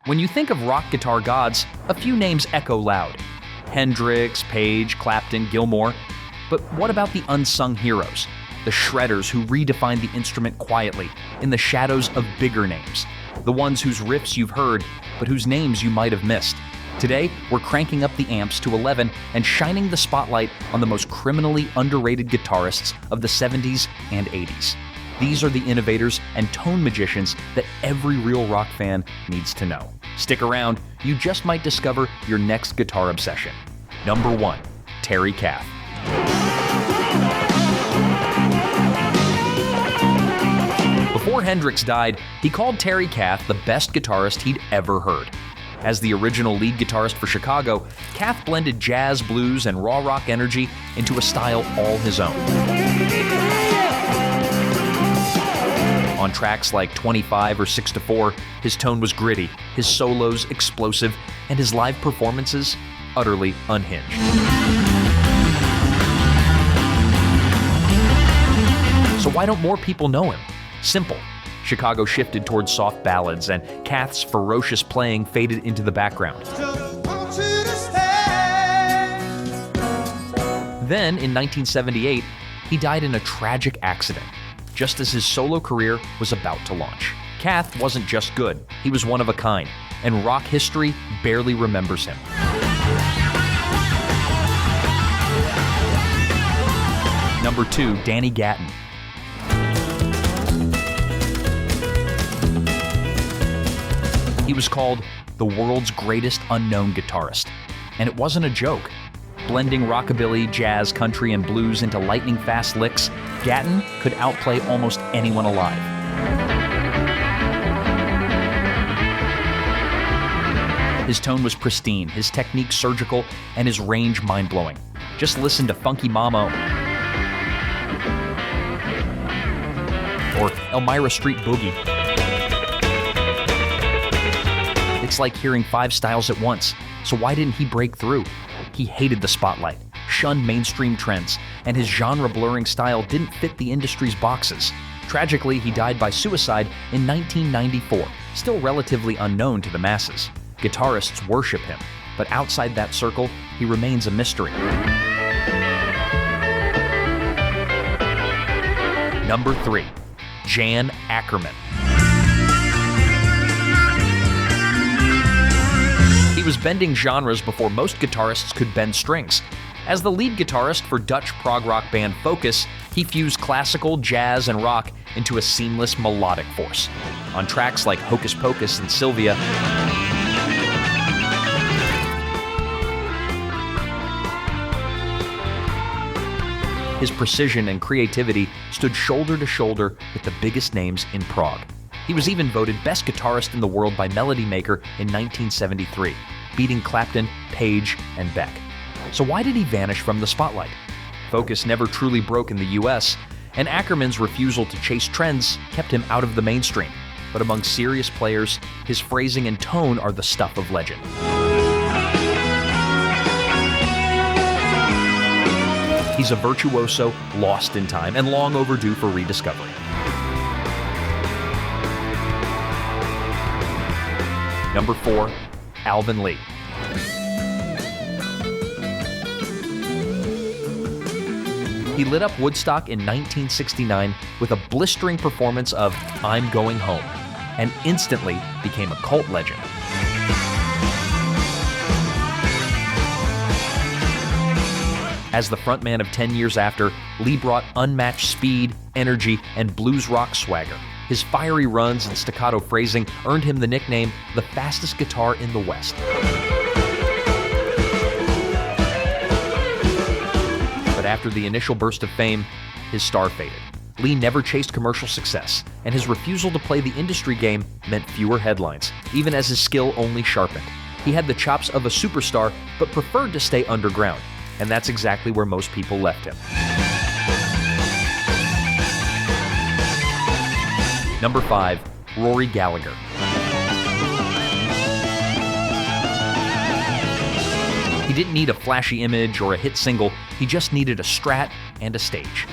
When you think of rock guitar gods, a few names echo loud. Hendrix, Page, Clapton, Gilmour. But what about the unsung heroes? The shredders who redefined the instrument quietly, in the shadows of bigger names. The ones whose riffs you've heard, but whose names you might have missed. Today, we're cranking up the amps to 11 and shining the spotlight on the most criminally underrated guitarists of the 70s and 80s. These are the innovators and tone magicians that every real rock fan needs to know. Stick around, you just might discover your next guitar obsession. Number 1, Terry Kath. Before Hendrix died, he called Terry Kath the best guitarist he'd ever heard. As the original lead guitarist for Chicago, Kath blended jazz, blues, and raw rock energy into a style all his own. On tracks like 25 or 6-4, his tone was gritty, his solos explosive, and his live performances utterly unhinged. So why don't more people know him? Simple. Chicago shifted towards soft ballads, and Kath's ferocious playing faded into the background. Then, in 1978, he died in a tragic accident, just as his solo career was about to launch. Kath wasn't just good, he was one of a kind, and rock history barely remembers him. Number 2, Danny Gatton. He was called the world's greatest unknown guitarist, and it wasn't a joke. Blending rockabilly, jazz, country, and blues into lightning-fast licks, Gatton could outplay almost anyone alive. His tone was pristine, his technique surgical, and his range mind-blowing. Just listen to Funky Mama or Elmira Street Boogie. It's like hearing 5 styles at once, so why didn't he break through? He hated the spotlight, shunned mainstream trends, and his genre-blurring style didn't fit the industry's boxes. Tragically, he died by suicide in 1994, still relatively unknown to the masses. Guitarists worship him, but outside that circle, he remains a mystery. Number 3, Jan Akkerman. He was bending genres before most guitarists could bend strings. As the lead guitarist for Dutch prog rock band Focus, he fused classical, jazz, and rock into a seamless melodic force. On tracks like Hocus Pocus and Sylvia, his precision and creativity stood shoulder to shoulder with the biggest names in prog. He was even voted best guitarist in the world by Melody Maker in 1973, beating Clapton, Page, and Beck. So why did he vanish from the spotlight? Focus never truly broke in the US, and Akkerman's refusal to chase trends kept him out of the mainstream. But among serious players, his phrasing and tone are the stuff of legend. He's a virtuoso, lost in time, and long overdue for rediscovery. Number 4, Alvin Lee. He lit up Woodstock in 1969 with a blistering performance of I'm Going Home, and instantly became a cult legend. As the frontman of 10 Years After, Lee brought unmatched speed, energy, and blues rock swagger. His fiery runs and staccato phrasing earned him the nickname the fastest guitar in the West. But after the initial burst of fame, his star faded. Lee never chased commercial success, and his refusal to play the industry game meant fewer headlines, even as his skill only sharpened. He had the chops of a superstar, but preferred to stay underground, and that's exactly where most people left him. Number 5, Rory Gallagher. He didn't need a flashy image or a hit single, he just needed a Strat and a stage.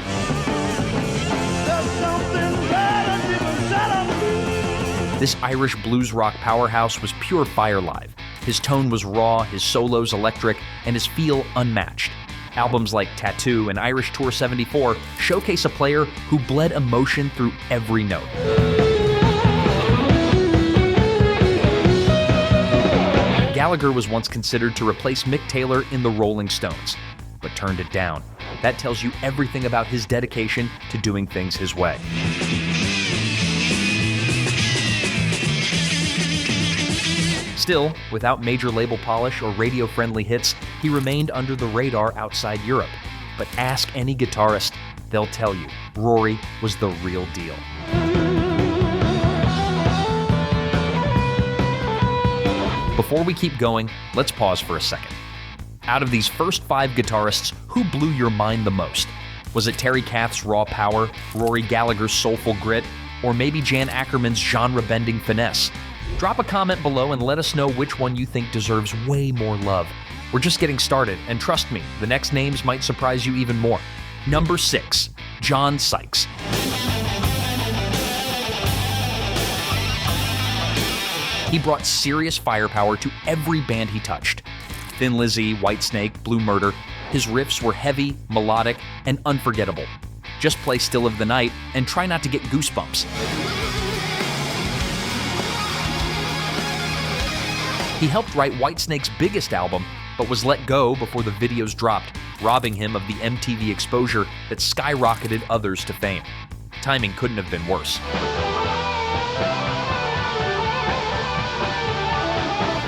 This Irish blues rock powerhouse was pure fire live. His tone was raw, his solos electric, and his feel unmatched. Albums like Tattoo and Irish Tour 74 showcase a player who bled emotion through every note. Gallagher was once considered to replace Mick Taylor in the Rolling Stones, but turned it down. That tells you everything about his dedication to doing things his way. Still, without major label polish or radio-friendly hits, he remained under the radar outside Europe. But ask any guitarist, they'll tell you, Rory was the real deal. Before we keep going, let's pause for a second. Out of these first 5 guitarists, who blew your mind the most? Was it Terry Kath's raw power, Rory Gallagher's soulful grit, or maybe Jan Akkerman's genre-bending finesse? Drop a comment below and let us know which one you think deserves way more love. We're just getting started, and trust me, the next names might surprise you even more. Number 6, John Sykes. He brought serious firepower to every band he touched. Thin Lizzy, Whitesnake, Blue Murder, his riffs were heavy, melodic, and unforgettable. Just play Still of the Night and try not to get goosebumps. He helped write Whitesnake's biggest album, but was let go before the videos dropped, robbing him of the MTV exposure that skyrocketed others to fame. Timing couldn't have been worse.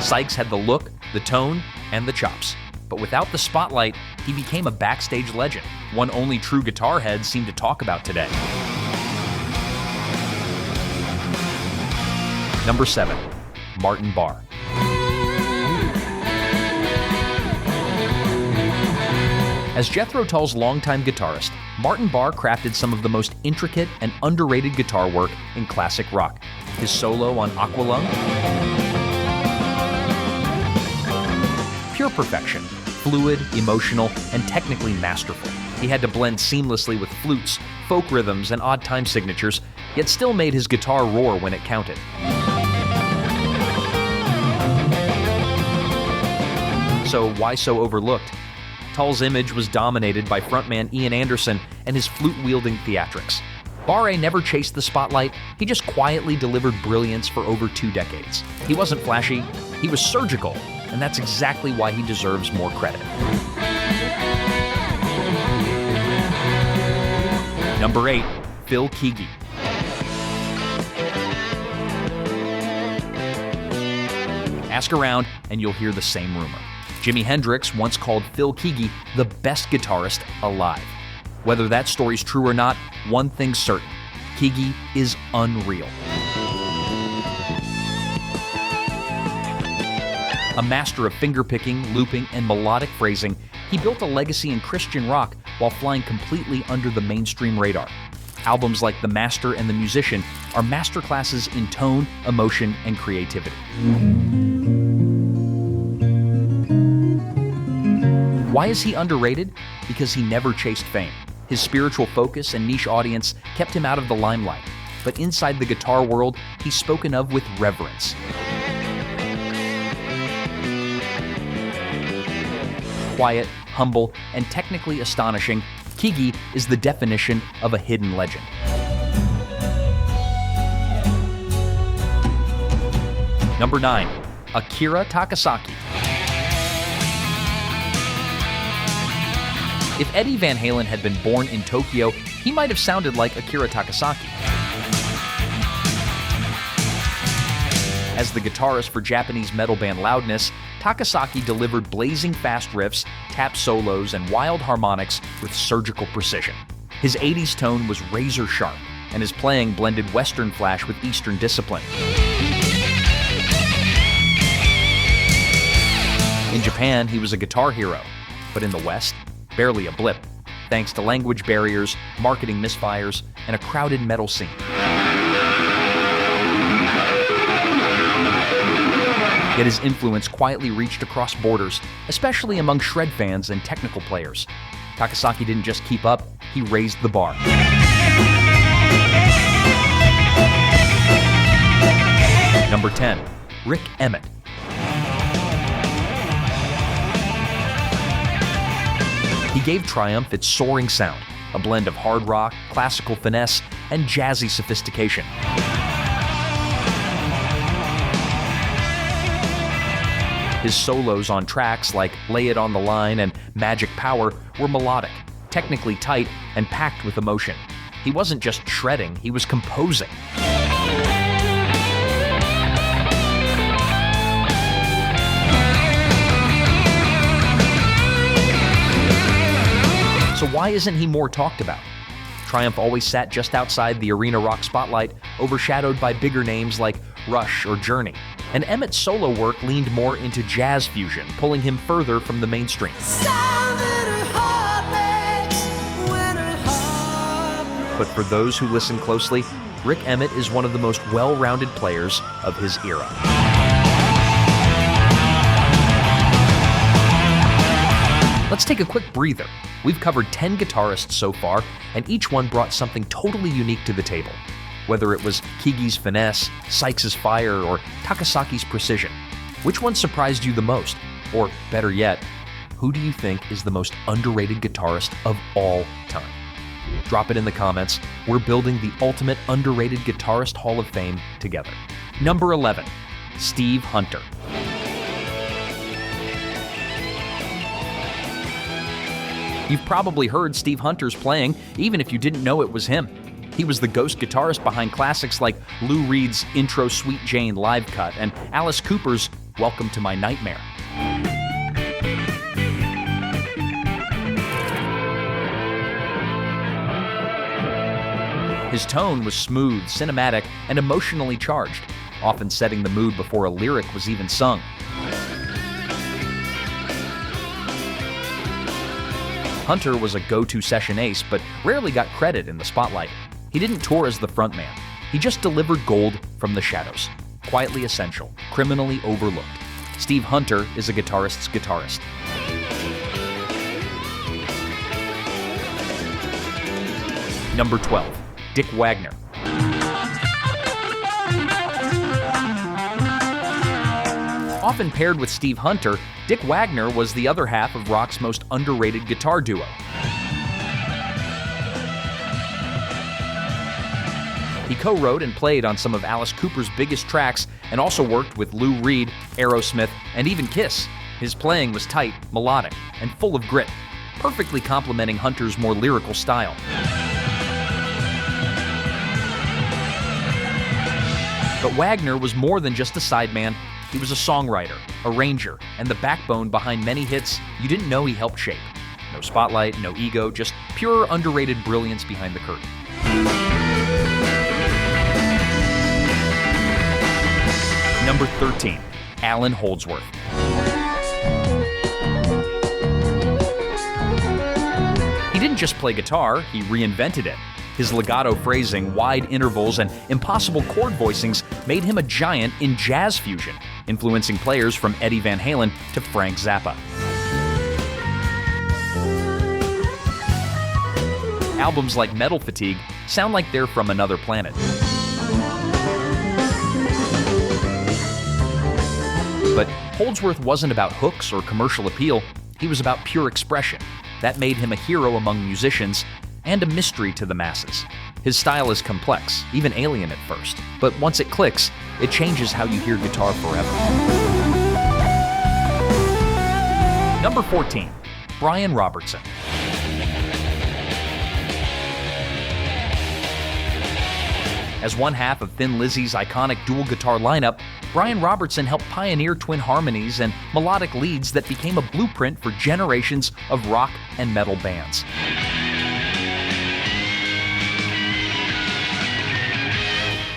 Sykes had the look, the tone, and the chops. But without the spotlight, he became a backstage legend, one only true guitar heads seem to talk about today. Number 7, Martin Barre. As Jethro Tull's longtime guitarist, Martin Barre crafted some of the most intricate and underrated guitar work in classic rock. His solo on Aqualung, pure perfection, fluid, emotional, and technically masterful. He had to blend seamlessly with flutes, folk rhythms, and odd time signatures, yet still made his guitar roar when it counted. So why so overlooked? Tull's image was dominated by frontman Ian Anderson and his flute-wielding theatrics. Barre never chased the spotlight, he just quietly delivered brilliance for over 2 decades. He wasn't flashy, he was surgical, and that's exactly why he deserves more credit. Number 8, Phil Keaggy. Ask around and you'll hear the same rumor. Jimi Hendrix once called Phil Keaggy the best guitarist alive. Whether that story's true or not, one thing's certain: Keaggy is unreal. A master of fingerpicking, looping, and melodic phrasing, he built a legacy in Christian rock while flying completely under the mainstream radar. Albums like The Master and The Musician are masterclasses in tone, emotion, and creativity. Why is he underrated? Because he never chased fame. His spiritual focus and niche audience kept him out of the limelight. But inside the guitar world, he's spoken of with reverence. Quiet, humble, and technically astonishing, Keaggy is the definition of a hidden legend. Number 9, Akira Takasaki. If Eddie Van Halen had been born in Tokyo, he might have sounded like Akira Takasaki. As the guitarist for Japanese metal band Loudness, Takasaki delivered blazing fast riffs, tap solos, and wild harmonics with surgical precision. His 80s tone was razor sharp, and his playing blended Western flash with Eastern discipline. In Japan, he was a guitar hero, but in the West, barely a blip, thanks to language barriers, marketing misfires, and a crowded metal scene. Yet his influence quietly reached across borders, especially among shred fans and technical players. Takasaki didn't just keep up, he raised the bar. Number 10. Rik Emmett. He gave Triumph its soaring sound, a blend of hard rock, classical finesse, and jazzy sophistication. His solos on tracks like Lay It on the Line and Magic Power were melodic, technically tight, and packed with emotion. He wasn't just shredding, he was composing. So why isn't he more talked about? Triumph always sat just outside the arena rock spotlight, overshadowed by bigger names like Rush or Journey. And Emmett's solo work leaned more into jazz fusion, pulling him further from the mainstream. But for those who listen closely, Rik Emmett is one of the most well-rounded players of his era. Let's take a quick breather. We've covered 10 guitarists so far, and each one brought something totally unique to the table. Whether it was Keaggy's finesse, Sykes' fire, or Takasaki's precision. Which one surprised you the most? Or better yet, who do you think is the most underrated guitarist of all time? Drop it in the comments. We're building the ultimate underrated guitarist Hall of Fame together. Number 11, Steve Hunter. You've probably heard Steve Hunter's playing, even if you didn't know it was him. He was the ghost guitarist behind classics like Lou Reed's intro Sweet Jane live cut and Alice Cooper's Welcome to My Nightmare. His tone was smooth, cinematic, and emotionally charged, often setting the mood before a lyric was even sung. Hunter was a go-to session ace, but rarely got credit in the spotlight. He didn't tour as the frontman. He just delivered gold from the shadows. Quietly essential, criminally overlooked. Steve Hunter is a guitarist's guitarist. Number 12, Dick Wagner. Often paired with Steve Hunter, Dick Wagner was the other half of rock's most underrated guitar duo. He co-wrote and played on some of Alice Cooper's biggest tracks and also worked with Lou Reed, Aerosmith, and even Kiss. His playing was tight, melodic, and full of grit, perfectly complementing Hunter's more lyrical style. But Wagner was more than just a sideman. He was a songwriter, arranger, and the backbone behind many hits you didn't know he helped shape. No spotlight, no ego, just pure underrated brilliance behind the curtain. Number 13, Allan Holdsworth. He didn't just play guitar, he reinvented it. His legato phrasing, wide intervals, and impossible chord voicings made him a giant in jazz fusion, influencing players from Eddie Van Halen to Frank Zappa. Albums like Metal Fatigue sound like they're from another planet. But Holdsworth wasn't about hooks or commercial appeal, he was about pure expression. That made him a hero among musicians and a mystery to the masses. His style is complex, even alien at first, but once it clicks, it changes how you hear guitar forever. Number 14, Brian Robertson. As one half of Thin Lizzy's iconic dual guitar lineup, Brian Robertson helped pioneer twin harmonies and melodic leads that became a blueprint for generations of rock and metal bands.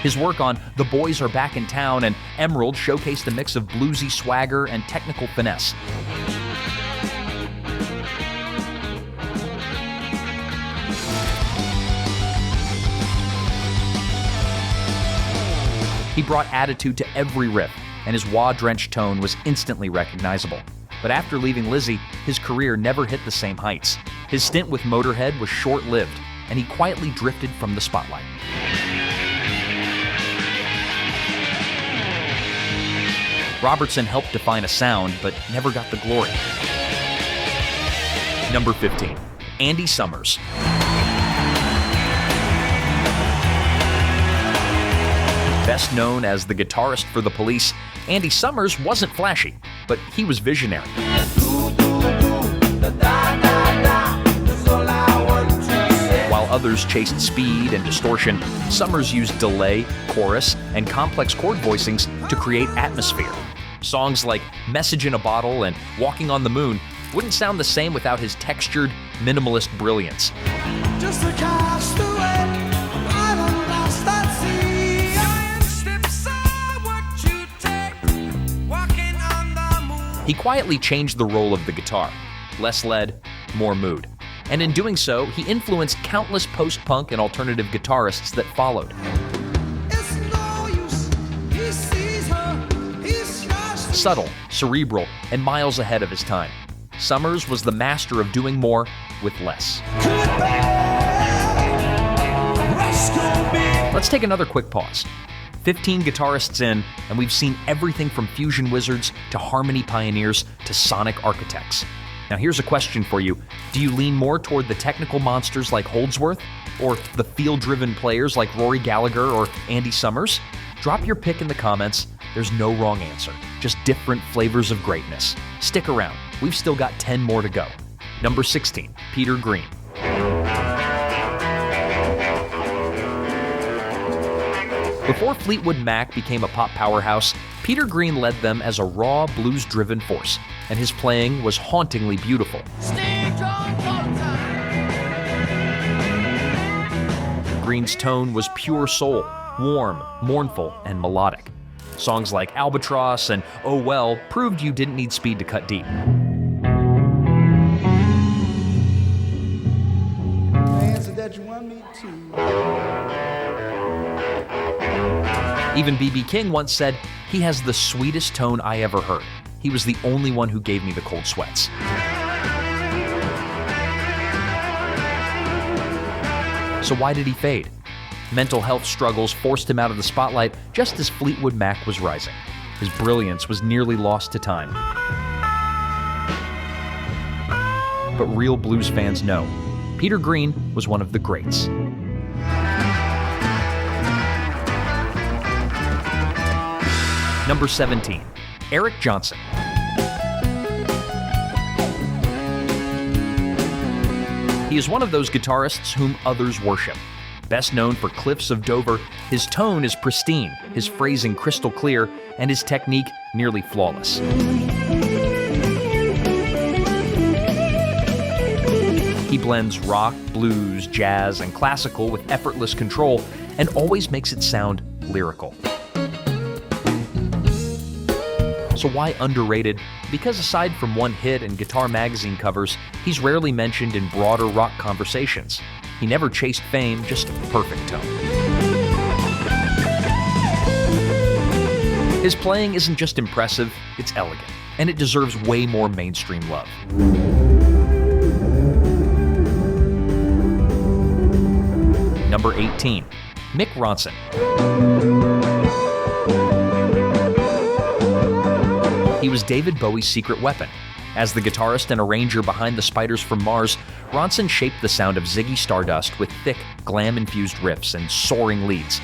His work on The Boys Are Back in Town and Emerald showcased a mix of bluesy swagger and technical finesse. He brought attitude to every riff, and his wah-drenched tone was instantly recognizable. But after leaving Lizzy, his career never hit the same heights. His stint with Motorhead was short-lived, and he quietly drifted from the spotlight. Robertson helped define a sound, but never got the glory. Number 15, Andy Summers. Best known as the guitarist for the Police, Andy Summers wasn't flashy, but he was visionary. While others chased speed and distortion, Summers used delay, chorus, and complex chord voicings to create atmosphere. Songs like Message in a Bottle and Walking on the Moon wouldn't sound the same without his textured, minimalist brilliance. Just a castaway, I'm lost at sea. Steps are what you take, walking on the moon. He quietly changed the role of the guitar. Less lead, more mood. And in doing so, he influenced countless post-punk and alternative guitarists that followed. It's no use, he sees her, he's just Subtle, cerebral, and miles ahead of his time, Summers was the master of doing more with less. Let's take another quick pause. 15 guitarists in, and we've seen everything from fusion wizards to harmony pioneers to sonic architects. Now here's a question for you. Do you lean more toward the technical monsters like Holdsworth, or the feel-driven players like Rory Gallagher or Andy Summers? Drop your pick in the comments. There's no wrong answer, just different flavors of greatness. Stick around, we've still got 10 more to go. Number 16, Peter Green. Before Fleetwood Mac became a pop powerhouse, Peter Green led them as a raw, blues-driven force, and his playing was hauntingly beautiful. Green's tone was pure soul, warm, mournful, and melodic. Songs like Albatross and Oh Well proved you didn't need speed to cut deep. Even B.B. King once said, "He has the sweetest tone I ever heard. He was the only one who gave me the cold sweats." So why did he fade? Mental health struggles forced him out of the spotlight just as Fleetwood Mac was rising. His brilliance was nearly lost to time. But real blues fans know, Peter Green was one of the greats. Number 17, Eric Johnson. He is one of those guitarists whom others worship. Best known for Cliffs of Dover, his tone is pristine, his phrasing crystal clear, and his technique nearly flawless. He blends rock, blues, jazz, and classical with effortless control, and always makes it sound lyrical. So why underrated? Because aside from one hit and Guitar Magazine covers, he's rarely mentioned in broader rock conversations. He never chased fame, just perfect tone. His playing isn't just impressive, it's elegant, and it deserves way more mainstream love. Number 18, Mick Ronson. He was David Bowie's secret weapon. As the guitarist and arranger behind the Spiders from Mars, Ronson shaped the sound of Ziggy Stardust with thick, glam-infused riffs and soaring leads.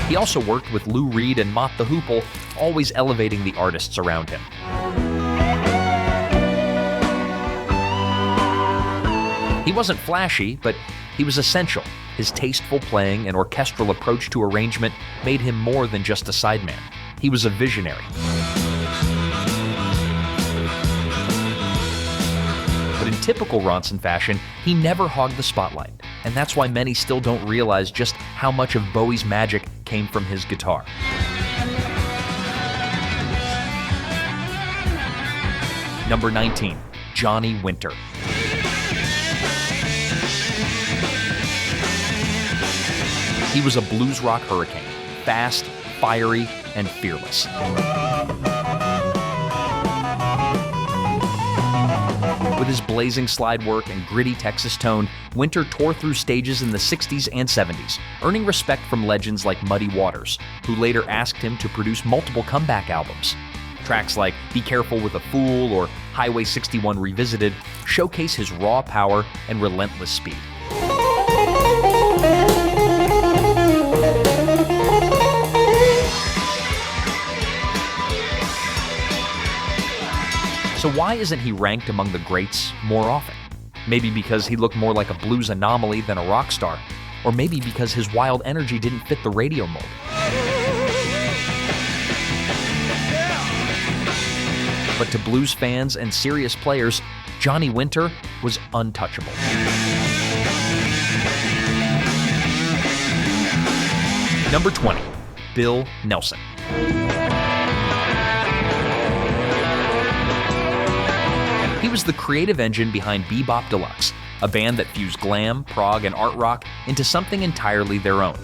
He also worked with Lou Reed and Mott the Hoople, always elevating the artists around him. He wasn't flashy, but he was essential. His tasteful playing and orchestral approach to arrangement made him more than just a sideman. He was a visionary. But in typical Ronson fashion, he never hogged the spotlight, and that's why many still don't realize just how much of Bowie's magic came from his guitar. Number 19, Johnny Winter. He was a blues rock hurricane, fast, fiery, and fearless. With his blazing slide work and gritty Texas tone, Winter tore through stages in the 60s and 70s, earning respect from legends like Muddy Waters, who later asked him to produce multiple comeback albums. Tracks like Be Careful with a Fool or Highway 61 Revisited showcase his raw power and relentless speed. So why isn't he ranked among the greats more often? Maybe because he looked more like a blues anomaly than a rock star, or maybe because his wild energy didn't fit the radio mold. But to blues fans and serious players, Johnny Winter was untouchable. Number 20, Bill Nelson. He was the creative engine behind Bebop Deluxe, a band that fused glam, prog, and art rock into something entirely their own.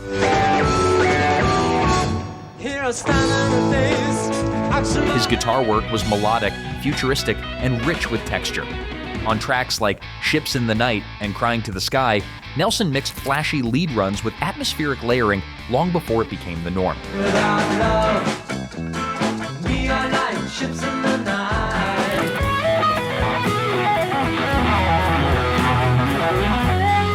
His guitar work was melodic, futuristic, and rich with texture. On tracks like Ships in the Night and Crying to the Sky, Nelson mixed flashy lead runs with atmospheric layering long before it became the norm. Without love, we are like ships in the night.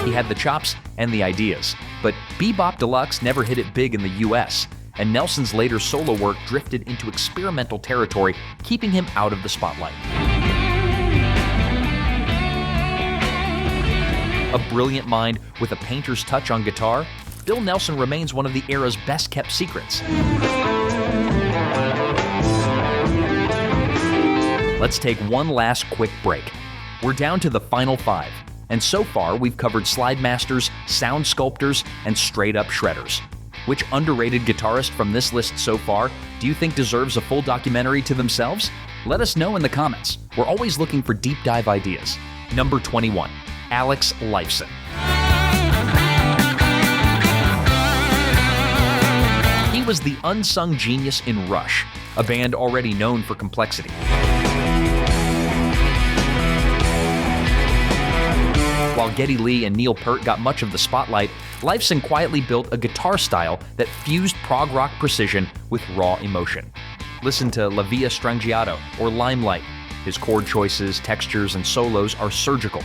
He had the chops and the ideas, but Bebop Deluxe never hit it big in the US, and Nelson's later solo work drifted into experimental territory, keeping him out of the spotlight. A brilliant mind with a painter's touch on guitar, Bill Nelson remains one of the era's best-kept secrets. Let's take one last quick break. We're down to the final 5, and so far we've covered slide masters, sound sculptors, and straight-up shredders. Which underrated guitarist from this list so far do you think deserves a full documentary to themselves? Let us know in the comments. We're always looking for deep dive ideas. Number 21, Alex Lifeson. He was the unsung genius in Rush, a band already known for complexity. While Geddy Lee and Neil Peart got much of the spotlight, Lifeson quietly built a guitar style that fused prog rock precision with raw emotion. Listen to La Via Strangiato or Limelight. His chord choices, textures, and solos are surgical.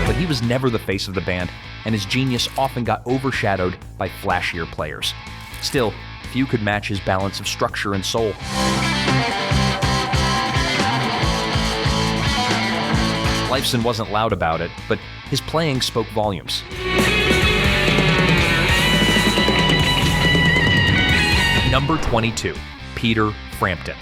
But he was never the face of the band, and his genius often got overshadowed by flashier players. Still, few could match his balance of structure and soul. Lifeson wasn't loud about it, but his playing spoke volumes. Number 22, Peter Frampton.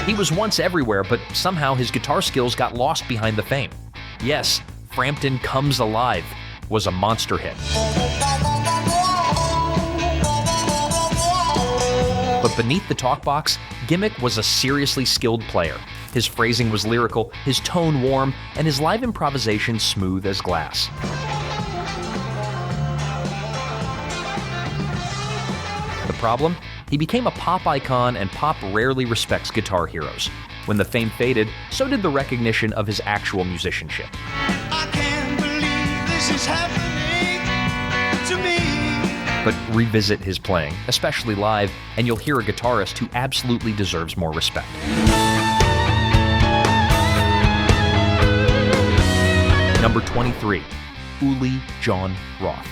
He was once everywhere, but somehow his guitar skills got lost behind the fame. Yes, Frampton Comes Alive was a monster hit. But beneath the talkbox, Gimmick was a seriously skilled player. His phrasing was lyrical, his tone warm, and his live improvisation smooth as glass. The problem? He became a pop icon, and pop rarely respects guitar heroes. When the fame faded, so did the recognition of his actual musicianship. I can't believe this is happening to me. But revisit his playing, especially live, and you'll hear a guitarist who absolutely deserves more respect. Number 23, Uli Jon Roth.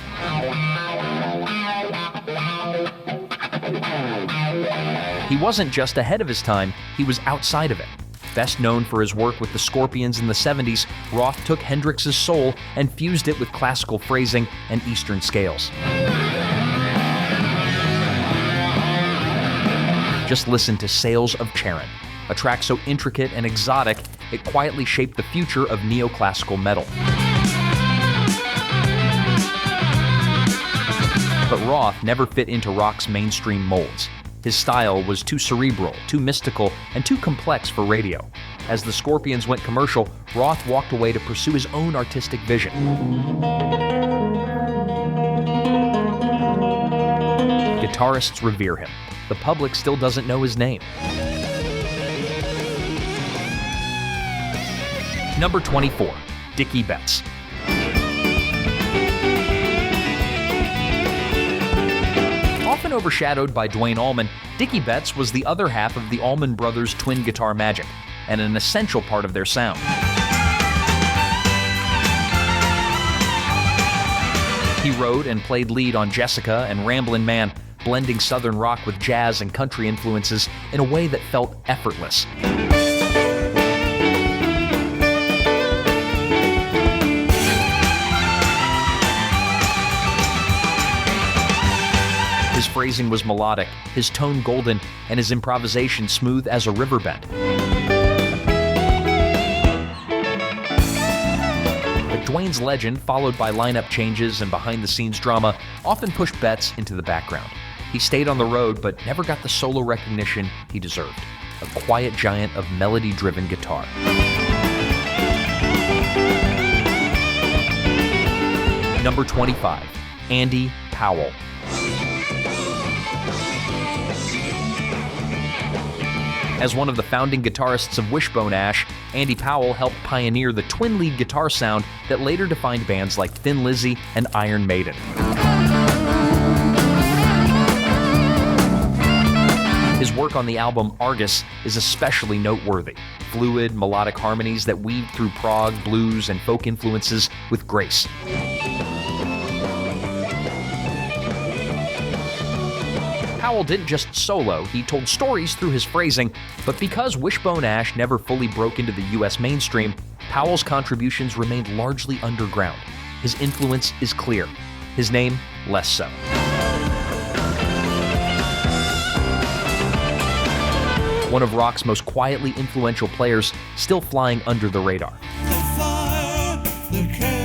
He wasn't just ahead of his time, he was outside of it. Best known for his work with the Scorpions in the 70s, Roth took Hendrix's soul and fused it with classical phrasing and Eastern scales. Just listen to Sails of Charon, a track so intricate and exotic, it quietly shaped the future of neoclassical metal. But Roth never fit into rock's mainstream molds. His style was too cerebral, too mystical, and too complex for radio. As the Scorpions went commercial, Roth walked away to pursue his own artistic vision. Guitarists revere him. The public still doesn't know his name. Number 24, Dickey Betts. Often overshadowed by Duane Allman, Dickey Betts was the other half of the Allman Brothers' twin guitar magic, and an essential part of their sound. He wrote and played lead on Jessica and Ramblin' Man, blending Southern rock with jazz and country influences in a way that felt effortless. His phrasing was melodic, his tone golden, and his improvisation smooth as a riverbed. But Duane's legend, followed by lineup changes and behind-the-scenes drama, often pushed Betts into the background. He stayed on the road, but never got the solo recognition he deserved. A quiet giant of melody-driven guitar. Number 25, Andy Powell. As one of the founding guitarists of Wishbone Ash, Andy Powell helped pioneer the twin-lead guitar sound that later defined bands like Thin Lizzy and Iron Maiden. His work on the album Argus is especially noteworthy. Fluid, melodic harmonies that weave through prog, blues, and folk influences with grace. Powell didn't just solo, he told stories through his phrasing, but because Wishbone Ash never fully broke into the US mainstream, Powell's contributions remained largely underground. His influence is clear. His name, less so. One of rock's most quietly influential players, still flying under the radar. The fire, the